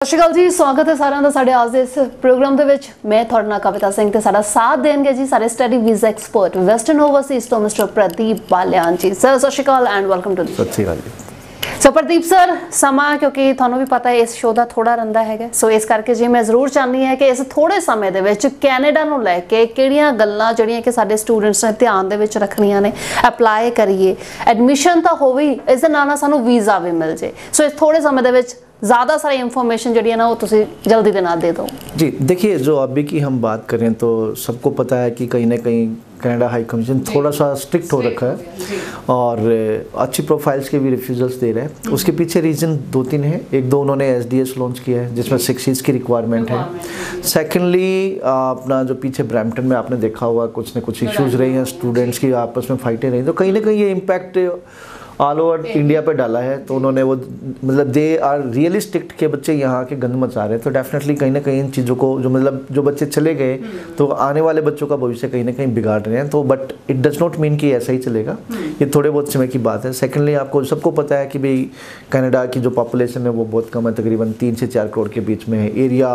ਸਤਿ ਸ਼੍ਰੀ ਅਕਾਲ ਜੀ, ਸਵਾਗਤ ਹੈ ਸਾਰਿਆਂ ਦਾ ਸਾਡੇ ਅੱਜ ਦੇ ਇਸ ਪ੍ਰੋਗਰਾਮ ਦੇ ਵਿੱਚ। ਮੈਂ ਤੁਹਾਡੇ ਨਾਲ ਕਵਿਤਾ ਸਿੰਘ ਤੇ ਸਾਡਾ ਸਾਥ ਦੇਣਗੇ ਜੀ ਸਾਡੇ study visa expert western Overseas ਤੋਂ ਮਿਸਟਰ ਪ੍ਰਦੀਪ ਬਾਲਿਆਨ ਜੀ। ਸਰ ਸਤਿ ਸ਼੍ਰੀ ਅਕਾਲ ਐਂਡ ਵੈਲਕਮ ਟੂ। ਸਤਿ ਸ਼੍ਰੀ ਅਕਾਲ ਜੀ। ਸੋ ਪ੍ਰਦੀਪ ਸਰ, ਸਮਾਂ ਕਿਉਂਕਿ ਤੁਹਾਨੂੰ ਵੀ ਪਤਾ ਹੈ ਇਸ ਸ਼ੋਅ ਦਾ ਥੋੜਾ ਰਹਿੰਦਾ ਹੈਗਾ, ਸੋ ਇਸ ਕਰਕੇ ਜੀ ਮੈਂ ਜ਼ਰੂਰ ਚਾਹੁੰਦੀ ਹਾਂ ਕਿ ਇਸ ਥੋੜੇ ਸਮੇਂ ਦੇ ਵਿੱਚ ਕੈਨੇਡਾ ਨੂੰ ਲੈ ਕੇ ਕਿਹੜੀਆਂ ਗੱਲਾਂ ਜਿਹੜੀਆਂ ਕਿ ਸਾਡੇ ਸਟੂਡੈਂਟਸ ਨੇ ਧਿਆਨ ਦੇ ਵਿੱਚ ਰੱਖਣੀਆਂ ਨੇ, ਅਪਲਾਈ ਕਰੀਏ। ਐਡਮਿਸ਼ਨ ਤਾਂ ਹੋਵੇ, ਇਸ ਦੇ ਨਾਲ ਨਾਲ ਸਾਨੂੰ ਵੀਜ਼ਾ भी मिल जाए। सो इस थोड़े समय दे विच ज़्यादा सारी इंफॉर्मेशन जी ना वो तुसी जल्दी दे ना दे दो जी। देखिए, जो अभी की हम बात करें तो सबको पता है कि कहीं ना कहीं कनाडा हाई कमीशन थोड़ा सा स्ट्रिक्ट हो रखा है और अच्छी प्रोफाइल्स के भी रिफ्यूज़ल्स दे रहे हैं। उसके पीछे रीज़न दो तीन है। एक दो उन्होंने एसडीएस लॉन्च किया है जिसमें 6 चीज़ की रिक्वायरमेंट है। सेकेंडली अपना जो पीछे ब्रैम्पटन में आपने देखा हुआ कुछ न कुछ इश्यूज़ रही हैं, स्टूडेंट्स की आपस में फाइटें रही, तो कहीं ना कहीं ये इम्पैक्ट ऑल ओवर इंडिया पे डाला है। तो उन्होंने वो मतलब दे आर रियली स्ट्रिक्ट के बच्चे यहाँ के गंद मचा रहे हैं। तो डेफिनेटली कहीं ना कहीं इन चीज़ों को जो मतलब जो बच्चे चले गए तो आने वाले बच्चों का भविष्य कहीं ना कहीं बिगाड़ रहे हैं। तो but it does not mean कि ऐसा ही चलेगा, ये थोड़े बहुत समय की बात है। सेकेंडली आपको सबको पता है कि भाई कनाडा की जो पॉपुलेशन है वो बहुत कम है, तकरीबन 3 से 4 करोड़ के बीच में है। एरिया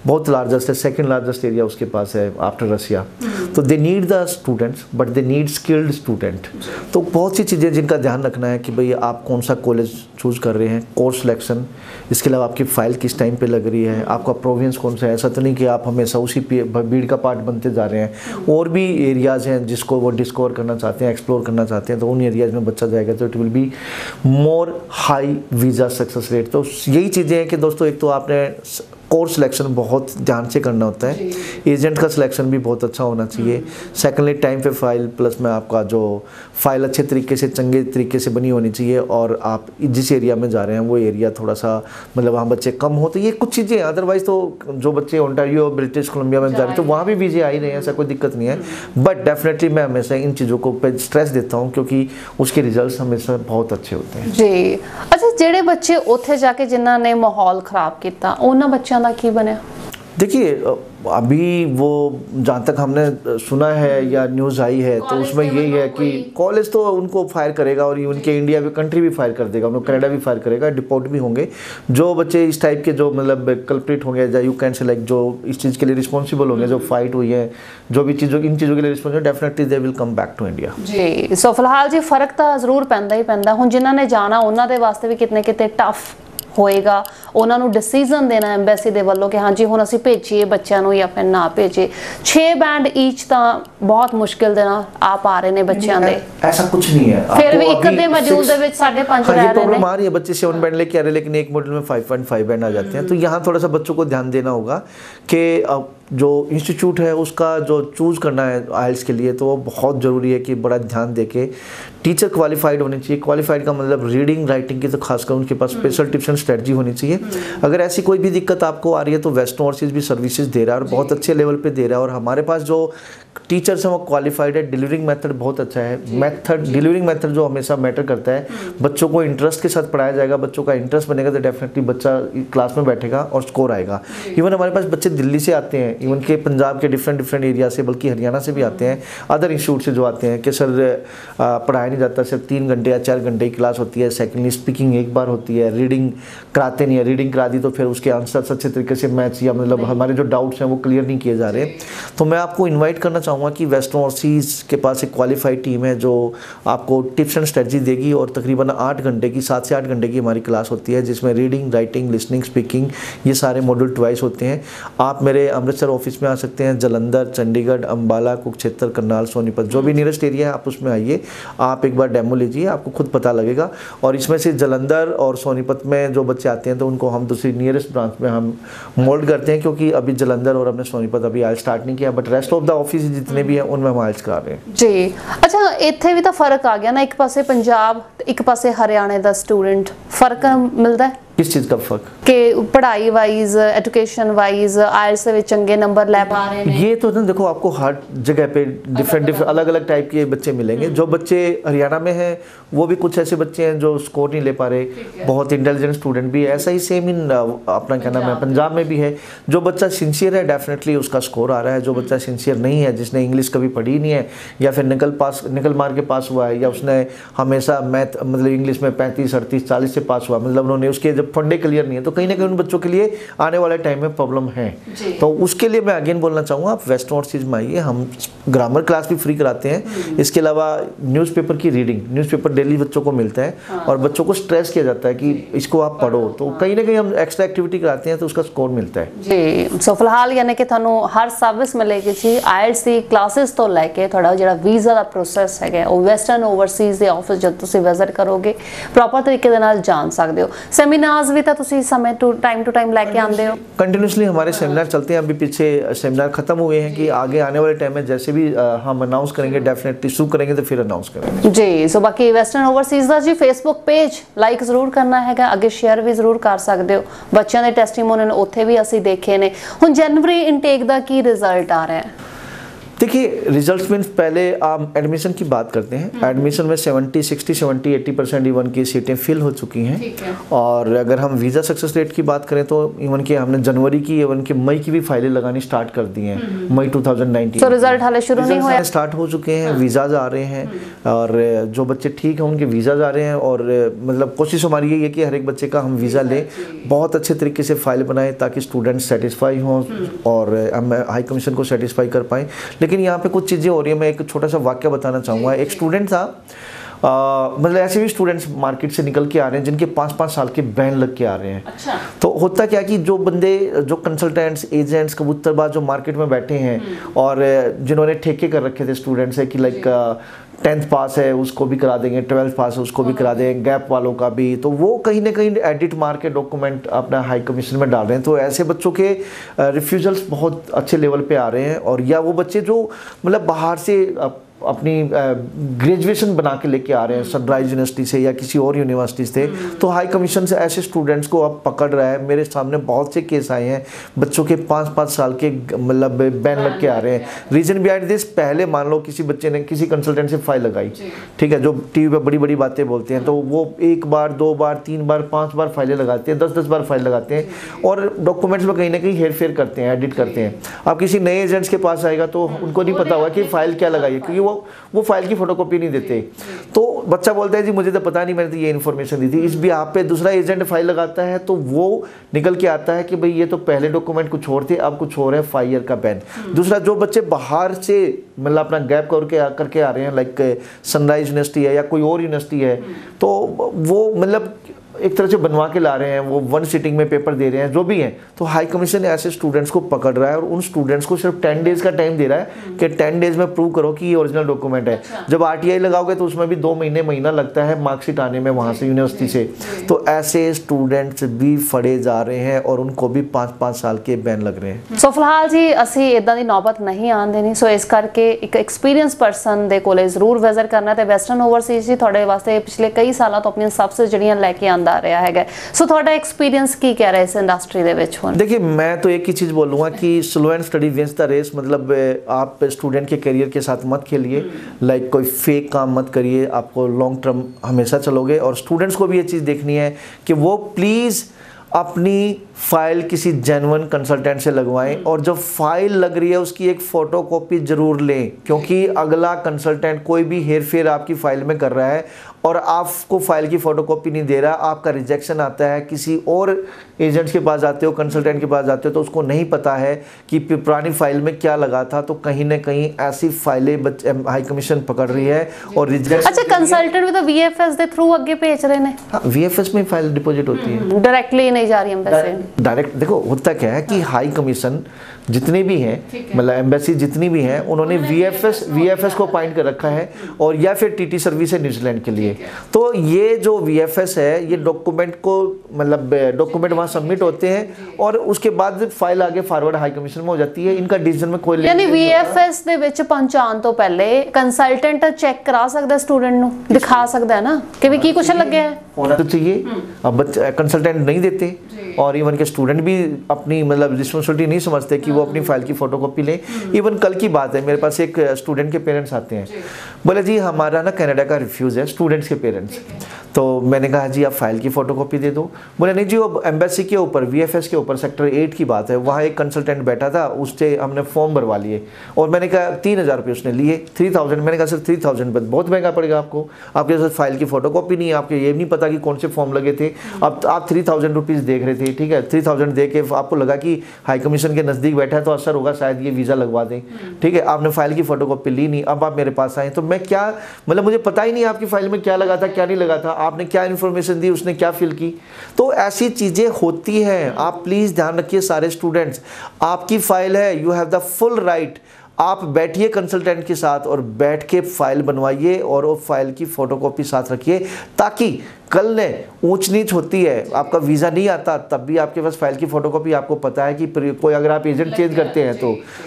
बहुत लार्जेस्ट है, सेकेंड लार्जेस्ट एरिया उसके पास है आफ्टर रसिया। तो they need the students but they need skilled student. तो बहुत सी चीज़ें जिनका ध्यान रखना है कि भाई आप कौन सा कॉलेज चूज़ कर रहे हैं, कोर्स सिलेक्शन, इसके अलावा आपकी फ़ाइल किस टाइम पे लग रही है, आपका प्रोविंस कौन सा है। ऐसा तो नहीं कि आप हमेशा उसी भीड़ का पार्ट बनते जा रहे हैं। और भी एरियाज़ हैं जिसको वो डिस्कवर करना चाहते हैं, एक्सप्लोर करना चाहते हैं, तो उन एरियाज़ में बच्चा जाएगा तो it will be more high visa success rate. तो यही चीज़ें हैं कि दोस्तों, एक तो आपने कोर्स सिलेक्शन बहुत ध्यान से करना होता है, एजेंट का सिलेक्शन भी बहुत अच्छा होना चाहिए। सेकेंडली टाइम पे फाइल प्लस में आपका जो फाइल अच्छे तरीके से चंगे तरीके से बनी होनी चाहिए। और आप जिस एरिया में जा रहे हैं वो एरिया थोड़ा सा मतलब वहाँ बच्चे कम हो, तो ये कुछ चीज़ें। अदरवाइज़ तो जो बच्चे ओंटारियो ब्रिटिश कोलंबिया में जा रहे हैं तो वहाँ भी वीज़े आ ही रहे हैं, ऐसा कोई दिक्कत नहीं है। बट डेफिनेटली मैं हमेशा इन चीज़ों को पे स्ट्रेस देता हूँ क्योंकि उसके रिजल्ट हमेशा बहुत अच्छे होते हैं जी। अच्छा, जेडे बच्चे उत्थे जाके जिन्होंने माहौल खराब किया उन्होंने बच्चों का की बने? देखिए, अभी वो जहाँ तक हमने सुना है या न्यूज़ आई है तो उसमें यही है कि कॉलेज तो उनको फायर करेगा और उनके इंडिया भी कंट्री भी फायर कर देगा, उनको कनाडा भी फायर करेगा, डिपोर्ट भी होंगे। जो बच्चे इस टाइप के जो मतलब कल्प्रिट होंगे या यू कैन से लाइक जो इस चीज़ के लिए रिस्पॉन्सिबल होंगे, जो फाइट हुई है, जो भी चीज़ों इन चीज़ों के लिए responsible, definitely they will come back to India जी। सो फिलहाल जी फर्क तो जरूर पैंदा ही पैंदा। हुण जिन्होंने जाना उन्होंने वास्ते भी कितने कितने टफ होएगा, उन्होंने डिसीजन देना एम्बेसी दे वालों कि हाँ जी हुण असीं भेजीए बच्चों नूं या फिर ना भेजीए। 6 बैंड ईच तो बहुत मुश्किल देना आप आ रहे ने बच्चों दे। ऐसा कुछ नहीं है, फिर भी एक दे मॉड्यूल दे विच 5.5 रह रहे हैं। प्रॉब्लम आ रही है, बच्चे 7 बैंड लेके आ रहे हैं लेकिन एक मॉड्यूल में 5.5 बैंड आ जाते हैं। तो यहाँ थोड़ा सा बच्चों को ध्यान देना होगा कि जो इंस्टीट्यूट है उसका जो चूज़ करना है आइल्स के लिए तो वो बहुत ज़रूरी है कि बड़ा ध्यान दे के टीचर क्वालिफाइड होने चाहिए। क्वालिफाइड का मतलब रीडिंग राइटिंग की तो खासकर उनके पास स्पेशल टिप्स एंड स्ट्रेटजी होनी चाहिए। अगर ऐसी कोई भी दिक्कत आपको आ रही है तो वेस्टर्न ओवरसीज़ भी सर्विसेज दे रहा है और बहुत अच्छे लेवल पे दे रहा है। और हमारे पास जो टीचर्स हैं वो क्वालिफाइड है, डिलीवरिंग मेथड बहुत अच्छा है। डिलीवरिंग मेथड जो हमेशा मैटर करता है, बच्चों को इंटरेस्ट के साथ पढ़ाया जाएगा, बच्चों का इंटरेस्ट बनेगा तो डेफिनेटली बच्चा क्लास में बैठेगा और स्कोर आएगा। इवन हमारे पास बच्चे दिल्ली से आते हैं, इवन के पंजाब के डिफरेंट एरिया से, बल्कि हरियाणा से भी आते हैं, अदर इंस्टीट्यूट से जो आते हैं कि सर पढ़ाया नहीं जाता, सिर्फ 3 घंटे या 4 घंटे की क्लास होती है। सेकेंडली स्पीकिंग एक बार होती है, रीडिंग कराते नहीं है, रीडिंग करा दी तो फिर उसके आंसर्स अच्छे तरीके से मैच या मतलब हमारे जो डाउट्स हैं वो क्लियर नहीं किए जा रहे। तो मैं आपको इन्वाइट करना चाहूँगा कि वेस्टर्न ओवरसीज़ के पास एक क्वालिफाइड टीम है जो आपको टिप्स एंड स्ट्रेटजी देगी। और तकरीबन 8 घंटे की 7 से 8 घंटे की हमारी क्लास होती है जिसमें रीडिंग राइटिंग लिसनिंग स्पीकिंग ये सारे मॉड्यूल ट्वाइस होते हैं। आप मेरे अमृतसर ऑफिस में आ सकते हैं, जलंधर, चंडीगढ़, अम्बाला, कुरुक्षेत्र, करनाल, सोनीपत, जो भी नियरेस्ट एरिया है आप उसमें आइए, आप एक बार डेमो लीजिए, आपको खुद पता लगेगा। और इसमें से जलंधर और सोनीपत में जो बच्चे आते हैं तो उनको हम दूसरी नियरेस्ट ब्रांच में हम मोल्ड करते हैं क्योंकि अभी जलंधर और हमने सोनीपत अभी आज स्टार्ट नहीं किया, but rest of the office जितने भी हैं उनमें हम आज करा रहे हैं जी। अच्छा, इत्थे भी तो फर्क आ गया ना, एक पासे पंजाब एक पासे हरियाणा का स्टूडेंट, फर्क मिलता है किस चीज़ का फर्क कि पढ़ाई वाइज एजुकेशन वाइज आइल्स में चंगे नंबर ले पा रहे हैं? ये तो देखो आपको हर जगह पे डिफरेंट अलग अलग टाइप के बच्चे मिलेंगे। जो बच्चे हरियाणा में हैं वो भी कुछ ऐसे बच्चे हैं जो स्कोर नहीं ले पा रहे, बहुत इंटेलिजेंट स्टूडेंट भी है। ऐसा ही सेम इन अपना क्या नाम है पंजाब में भी है। जो बच्चा सिंसियर है डेफिनेटली उसका स्कोर आ रहा है। जो बच्चा सिंसियर नहीं है, जिसने इंग्लिश कभी पढ़ी नहीं है या फिर निकल मार के पास हुआ है या उसने हमेशा मैथ मतलब इंग्लिश में 35, 38, 40 से पास हुआ, मतलब उन्होंने उसके जब फंडे क्लियर नहीं है, तो कहीं ना कहीं उन बच्चों के लिए आने वाले टाइम में प्रॉब्लम है। तो उसके लिए मैं अगेन बोलना चाहूँगा, आप वेस्टर्न ओवरसीज में आइए, हम ग्रामर क्लास भी फ्री कराते हैं। इसके अलावा न्यूज़पेपर की रीडिंग, न्यूज़पेपर डेली बच्चों को मिलता है और बच्चों को स्ट्रेस किया जाता है कि इसको आप पढ़ो, तो कहीं ना कहीं हम एक्स्ट्रा एक्टिविटी कराते हैं तो उसका स्कोर मिलता है जी। सो फिलहाल यानी कि थानू हर सर्विस मिलेगी जी, IELTS ਦੀ क्लासेस तो लैके थोड़ा ਜਿਹੜਾ ਵੀਜ਼ਾ ਦਾ ਪ੍ਰੋਸੈਸ ਹੈਗਾ ਉਹ ਵੈਸਟਰਨ ਓਵਰਸੀਜ਼ ਦੇ ਆਫਿਸ ਜਦ ਤੁਸੀਂ ਵਿਜ਼ਿਟ ਕਰੋਗੇ ਪ੍ਰੋਪਰ ਤਰੀਕੇ ਦੇ ਨਾਲ ਜਾਣ ਸਕਦੇ ਹੋ। ਸੈਮੀਨਾਰਸ ਵੀ ਤਾਂ ਤੁਸੀਂ समय टू टाइम लेके आते हो? कंटिन्यूसली हमारे सेमिनार चलते हैं। अभी पीछे सेमिनार खत्म हुए हैं कि आगे आने वाले टाइम में जैसे भी हम अनाउंस करेंगे, डेफिनेटली शुरू करेंगे तो फिर अनाउंस करेंगे जी। सो बाकी वेस्टर्न ओवरसीज ਦਾ ਜੀ फेसबुक पेज लाइक ਜ਼ਰੂਰ ਕਰਨਾ ਹੈਗਾ, ਅੱਗੇ ਸ਼ੇਅਰ ਵੀ ਜ਼ਰੂਰ ਕਰ ਸਕਦੇ ਹੋ। ਬੱਚਿਆਂ ਦੇ ਟੈਸਟੀਮੋਨੀਅਲ ਉੱਥੇ ਵੀ ਅਸੀਂ ਦੇਖੇ ਨੇ। ਹੁਣ ਜਨਵਰੀ ਇਨਟੇਕ ਦਾ ਕੀ रिजल्ट आ रहा है? देखिए, रिजल्ट्स मीन्स पहले आप एडमिशन की बात करते हैं। एडमिशन में 70, 60, 70, 80% इवन की सीटें फिल हो चुकी हैं। और अगर हम वीज़ा सक्सेस रेट की बात करें तो इवन के हमने जनवरी की, इवन के मई की भी फाइलें लगानी स्टार्ट कर दी हैं, मई 2019। तो रिजल्ट हाले शुरू नहीं हुआ, स्टार्ट हो चुके हैं, वीज़ाज आ रहे हैं और जो बच्चे ठीक हैं उनके वीज़ाज आ रहे हैं। और मतलब कोशिश हमारी यही है कि हर एक बच्चे का हम वीज़ा लें, बहुत अच्छे तरीके से फाइल बनाएं ताकि स्टूडेंट सेटिस्फाई हों और हम हाई कमीशन को सेटिस्फाई कर पाएँ। लेकिन यहाँ पे कुछ चीज़ें हो रही है। मैं एक छोटा सा वाक्य बताना चाहूँगा। एक स्टूडेंट था, मतलब ऐसे भी स्टूडेंट्स मार्केट से निकल के आ रहे हैं जिनके 5-5 साल के बैन लग के आ रहे हैं। अच्छा। तो होता क्या कि जो बंदे, जो कंसल्टेंट्स, एजेंट्स, कबूतरबाज जो मार्केट में बैठे हैं और जिन्होंने ठेके कर रखे थे स्टूडेंट्स है कि लाइक 10th पास है उसको भी करा देंगे, 12th पास है उसको भी करा देंगे, गैप वालों का भी, तो वो कहीं ना कहीं एडिट मार के डॉक्यूमेंट अपना हाई कमीशन में डाल रहे हैं। तो ऐसे बच्चों के रिफ्यूजल्स बहुत अच्छे लेवल पे आ रहे हैं। और या वो बच्चे जो मतलब बाहर से अपनी ग्रेजुएशन बना के लेके आ रहे हैं सनराइज यूनिवर्सिटी से या किसी और यूनिवर्सिटी से, तो हाई कमीशन से ऐसे स्टूडेंट्स को अब पकड़ रहा है। मेरे सामने बहुत से केस आए हैं, बच्चों के 5-5 साल के मतलब बैन लग के आ रहे हैं। रीजन बिहाइंड दिस, पहले मान लो किसी बच्चे ने किसी कंसल्टेंट से फाइल लगाई, ठीक है, जो टीवी पे बड़ी बड़ी बातें बोलते हैं, तो वो 1 बार 2 बार 3 बार 5 बार फाइलें लगाते हैं, 10-10 बार फाइल लगाते हैं और डॉक्यूमेंट्स में कहीं ना कहीं हेर फेर करते हैं, एडिट करते हैं। अब किसी नए एजेंट्स के पास आएगा तो उनको नहीं पता होगा कि फाइल क्या लगाई है, क्योंकि वो फाइल की फोटोकॉपी नहीं देते। तो बच्चा बोलता है जी मुझे तो पता नहीं, मैंने तो ये इन्फॉर्मेशन दी थी। इस भी आप पे दूसरा एजेंट फाइल लगाता है तो वो निकल के आता है कि भाई ये तो पहले डॉक्यूमेंट कुछ और थे, अब कुछ और है, 5 ईयर का बैन। दूसरा, जो बच्चे बाहर से मतलब अपना गैप करके आ रहे हैं, लाइक सनराइज यूनिवर्सिटी है या कोई और यूनिवर्सिटी है, तो वो मतलब एक तरह से बनवा के ला रहे हैं, वो 1 सिटिंग में पेपर दे रहे हैं, जो भी हैं। तो हाई कमीशन ऐसे स्टूडेंट्स को पकड़ रहा है और उन स्टूडेंट्स को सिर्फ 10 डेज का टाइम दे रहा है कि 10 डेज में प्रूव करो कि ये ओरिजिनल डॉक्यूमेंट है। जब RTI लगाओगे तो उसमें भी 2 महीना लगता है मार्कशीट आने में वहाँ से यूनिवर्सिटी से। तो ऐसे स्टूडेंट्स भी फड़े जा रहे हैं और उनको भी 5-5 साल के बैन लग रहे हैं। सो फिलहाल जी ਅਸੀਂ ਇਦਾਂ ਦੀ ਨੌਬਤ ਨਹੀਂ ਆਉਣ ਦੇਣੀ। ਸੋ ਇਸ ਕਰਕੇ ਇੱਕ ਐਕਸਪੀਰੀਅੰਸ ਪਰਸਨ ਦੇ ਕੋਲੇ ਜ਼ਰੂਰ ਵਿਜ਼ਿਟ ਕਰਨਾ ਤੇ ਵੈਸਟਰਨ ਓਵਰਸੀਜ਼ ਜੀ ਤੁਹਾਡੇ ਵਾਸਤੇ ਪਿਛਲੇ ਕਈ ਸਾਲਾਂ ਤੋਂ ਆਪਣੀਆਂ ਸਬਸਿਡੀ ਜਿਹੜੀਆਂ ਲੈ ਕੇ ਆਂਦਾ ਰਿਹਾ ਹੈਗਾ। सो थोड़ा एक्सपीरियंस की कह रहा है इस इंडस्ट्री दे विच हुण? देखिए, मैं तो एक ही चीज़ बोलूँगा कि slow and steady wins the race. मतलब आप स्टूडेंट के करियर के साथ मत खेलिए, लाइक कोई फेक काम मत करिए, आपको लॉन्ग टर्म हमेशा चलोगे। और स्टूडेंट्स को भी ये चीज़ देखनी है कि वो प्लीज़ अपनी फाइल किसी जेन्युइन कंसल्टेंट से लगवाएं और जब फाइल लग रही है उसकी एक फ़ोटोकॉपी ज़रूर लें, क्योंकि अगला कंसल्टेंट कोई भी हेर फेर आपकी फ़ाइल में कर रहा है और आपको फाइल की फ़ोटोकॉपी नहीं दे रहा, आपका रिजेक्शन आता है, किसी और एजेंट्स के पास जाते हो, कंसल्टेंट के पास जाते हो, तो उसको नहीं पता है कि पुरानी फाइल में क्या लगा था। तो कहीं ना कहीं ऐसी फाइलें हाई कमीशन पकड़ रही है और रिजेक्शन। अच्छा, कंसल्टेंट भी तो VFS के थ्रू आगे भेज रहे हैं? हाँ, VFS में फाइल डिपॉजिट होती है, डायरेक्टली नहीं जा रही एम्बेसी। डायरेक्ट देखो होता क्या है कि हाई कमीशन जितने भी हैं, मतलब एम्बेसी जितनी भी हैं, उन्होंने VFS को अपॉइंट कर रखा है और या फिर TT सर्विस है न्यूजीलैंड के लिए। तो ये जो VFS है ये डॉक्यूमेंट को मतलब डॉक्यूमेंट वहाँ सबमिट होते हैं और उसके बाद फाइल आगे फॉरवर्ड हाई कमीशन में हो जाती है। इनका डिसीजन में कोई यानी VFS ਦੇ ਵਿੱਚ ਪਹੁੰਚਾਉਣ ਤੋਂ ਪਹਿਲੇ कंसल्टेंट चेक करा सकता है, स्टूडेंट ਨੂੰ दिखा सकता है ना कि भी की कुछ लगे है। होना तो चाहिए। अब बच्चे कंसल्टेंट नहीं देते और इवन के स्टूडेंट भी अपनी मतलब रिस्पॉन्सिबिलिटी नहीं समझते कि वो अपनी फाइल की फोटोकॉपी लें। इवन कल की बात है, मेरे पास एक स्टूडेंट के पेरेंट्स आते हैं, बोले जी हमारा ना कनाडा का रिफ्यूज़ है, स्टूडेंट्स के पेरेंट्स। तो मैंने कहा जी आप फाइल की फ़ोटोकॉपी दे दो। बोले नहीं जी वो एम्बेसी के ऊपर VFS के ऊपर सेक्टर 8 की बात है, वहाँ एक कंसल्टेंट बैठा था, उससे हमने फॉर्म भरवा लिए। और मैंने कहा 3000 रुपये उसने लिए, 3000। मैंने कहा सर 3000 बहुत महंगा पड़ेगा आपको, आपके साथ फाइल की फ़ोटोकॉपी नहीं है, आपको ये नहीं पता कि कौन से फॉर्म लगे थे, अब आप 3000 रुपीज़ देख रहे थे, ठीक है। 3000 दे के आपको लगा कि हाई कमीशन के नज़दीक बैठा है तो असर होगा, शायद ये वीज़ा लगवा दें, ठीक है। आपने फाइल की फ़ोटोकॉपी ली नहीं, अब आप मेरे पास आए तो मैं क्या मतलब मुझे पता ही नहीं आपकी फाइल में क्या लगा था क्या नहीं लगा था, आपने क्या इन्फॉर्मेशन दी, उसने क्या फिल की। तो ऐसी चीज़ें होती हैं, आप प्लीज़ ध्यान रखिए सारे स्टूडेंट्स, आपकी फाइल है, you have the full right. आप बैठिए कंसल्टेंट के साथ और बैठ के फाइल बनवाइए और वो फाइल की फ़ोटोकॉपी साथ रखिए, ताकि कल ने ऊंच नीच होती है, आपका वीज़ा नहीं आता, तब भी आपके पास फाइल की फ़ोटोकॉपी, आपको पता है कि कोई अगर आप एजेंट चेंज करते हैं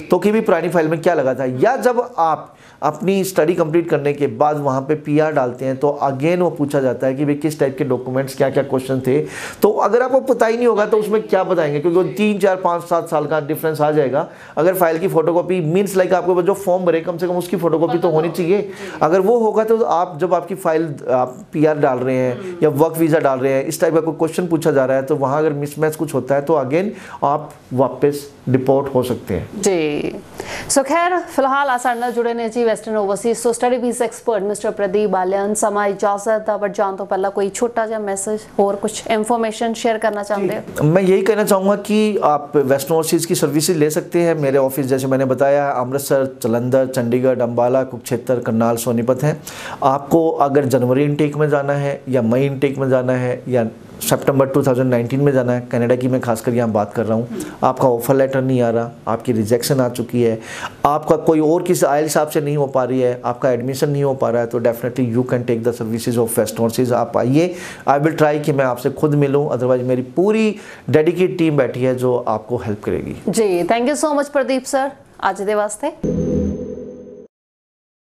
तो कि भी पुरानी फाइल में क्या लगा था, या जब आप अपनी स्टडी कंप्लीट करने के बाद वहाँ पे PR डालते हैं तो अगेन वो पूछा जाता है कि भाई किस टाइप के डॉक्यूमेंट्स क्या क्या क्वेश्चन थे। तो अगर आपको पता ही नहीं होगा तो उसमें क्या बताएंगे, क्योंकि वो 3, 4, 5, 7 साल का डिफरेंस आ जाएगा। अगर फाइल की फ़ोटोकॉपी मीन्स लाइक आपको जो फॉर्म भरे कम से कम उसकी फ़ोटोकॉपी तो होनी चाहिए। अगर वो होगा तो आप जब आपकी फाइल आप PR डाल रहे हैं या वर्क वीज़ा डाल रहे हैं, इस टाइप का कोई क्वेश्चन पूछा जा रहा है तो वहाँ अगर मिसमैच कुछ होता है तो अगेन आप वापस डिपोर्ट हो सकते हैं जी। सो खैर फिलहाल आसार नाल जुड़े ने जी वेस्टर्न ओवरसीज तो study visa expert mister Pradeep Balyan. समा इजाजत बट जान तो पहला कोई छोटा सा मैसेज और कुछ इंफॉर्मेशन शेयर करना चाहते हैं? मैं यही कहना चाहूँगा कि आप वेस्टर्न ओवरसीज की सर्विसेज ले सकते हैं। मेरे ऑफिस जैसे मैंने बताया अमृतसर, जलंधर, चंडीगढ़, अम्बाला, कुरुक्षेत्र, करनाल, सोनीपत हैं। आपको अगर जनवरी इनटेक में जाना है या मई इनटेक में जाना है या सितंबर 2019 में जाना है, कनाडा की मैं खासकर यहाँ बात कर रहा हूँ, आपका ऑफर लेटर नहीं आ रहा, आपकी रिजेक्शन आ चुकी है, आपका कोई और किसी IELTS से नहीं हो पा रही है, आपका एडमिशन नहीं हो पा रहा है, तो definitely you can take the services of western overseas. आप आइए, आई विल ट्राई कि मैं आपसे खुद मिलूँ, अदरवाइज मेरी पूरी डेडिकेट टीम बैठी है जो आपको हेल्प करेगी। जी, thank you so much Pradeep sir आज दे वास्ते।